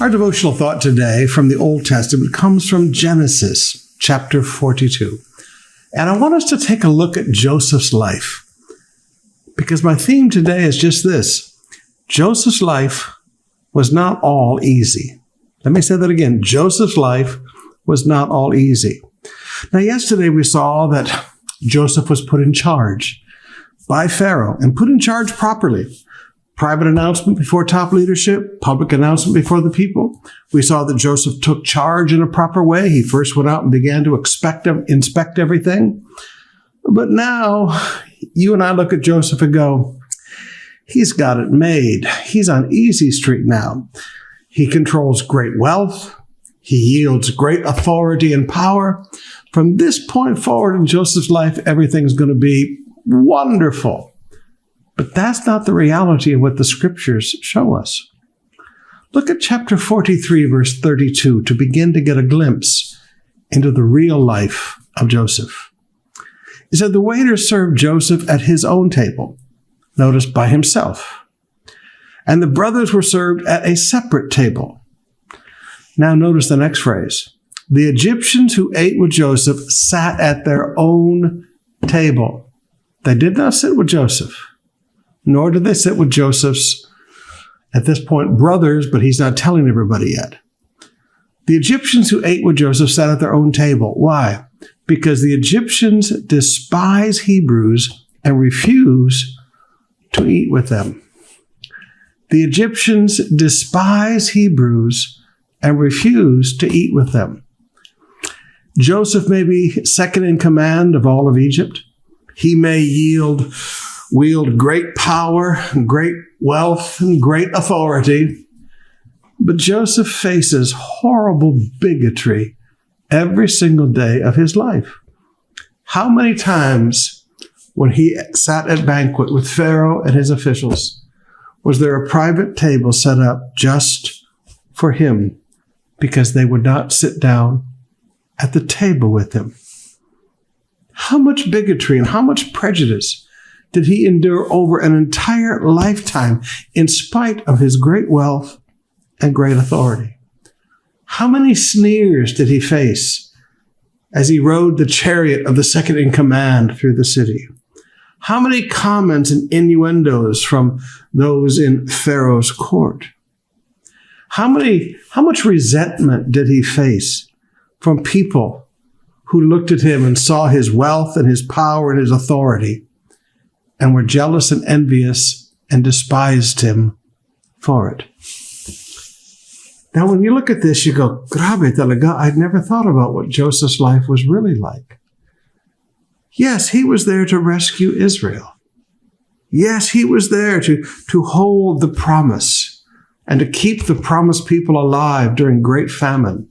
Our devotional thought today from the Old Testament comes from Genesis chapter 42. And I want us to take a look at Joseph's life, because my theme today is just this. Joseph's life was not all easy. Let me say that again. Joseph's life was not all easy. Now, yesterday we saw that Joseph was put in charge by Pharaoh and put in charge properly. Private announcement before top leadership, public announcement before the people. We saw that Joseph took charge in a proper way. He first went out and began to inspect everything. But now you and I look at Joseph and go, he's got it made. He's on easy street now. He controls great wealth. He yields great authority and power. From this point forward in Joseph's life, everything's going to be wonderful. But that's not the reality of what the scriptures show us. Look at chapter 43, verse 32, to begin to get a glimpse into the real life of Joseph. It said, the waiter served Joseph at his own table, notice by himself. And the brothers were served at a separate table. Now notice the next phrase. The Egyptians who ate with Joseph sat at their own table. They did not sit with Joseph, nor did they sit with Joseph's, at this point, brothers, but he's not telling everybody yet. The Egyptians who ate with Joseph sat at their own table. Why? Because the Egyptians despise Hebrews and refuse to eat with them. The Egyptians despise Hebrews and refuse to eat with them. Joseph may be second in command of all of Egypt. He may wield great power, great wealth, and great authority. But Joseph faces horrible bigotry every single day of his life. How many times when he sat at banquet with Pharaoh and his officials, was there a private table set up just for him because they would not sit down at the table with him? How much bigotry and how much prejudice did he endure over an entire lifetime in spite of his great wealth and great authority? How many sneers did he face as he rode the chariot of the second in command through the city? How many comments and innuendos from those in Pharaoh's court? How much resentment did he face from people who looked at him and saw his wealth and his power and his authority and were jealous and envious and despised him for it? Now, when you look at this, you go, grabe talaga, I'd never thought about what Joseph's life was really like. Yes, he was there to rescue Israel. Yes, he was there to hold the promise and to keep the promised people alive during great famine.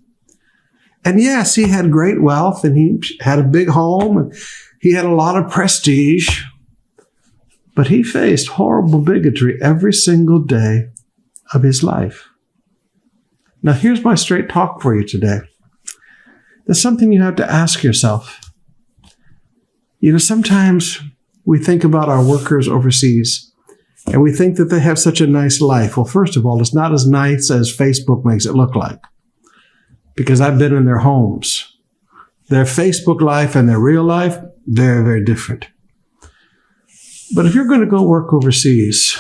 And yes, he had great wealth and he had a big home and he had a lot of prestige. But he faced horrible bigotry every single day of his life. Now, here's my straight talk for you today. There's something you have to ask yourself. You know, sometimes we think about our workers overseas and we think that they have such a nice life. Well, first of all, it's not as nice as Facebook makes it look like, because I've been in their homes. Their Facebook life and their real life, very, very different. But if you're going to go work overseas,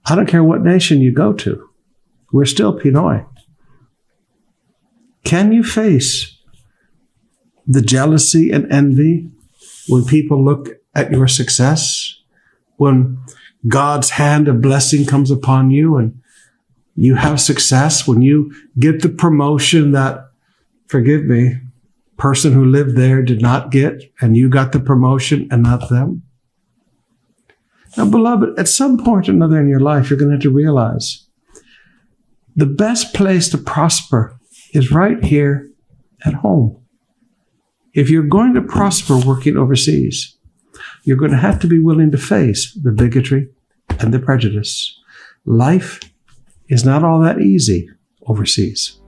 I don't care what nation you go to, we're still Pinoy. Can you face the jealousy and envy when people look at your success? When God's hand of blessing comes upon you and you have success, when you get the promotion that, forgive me, person who lived there did not get, and you got the promotion and not them? Now, beloved, at some point or another in your life, you're going to have to realize the best place to prosper is right here at home. If you're going to prosper working overseas, you're going to have to be willing to face the bigotry and the prejudice. Life is not all that easy overseas.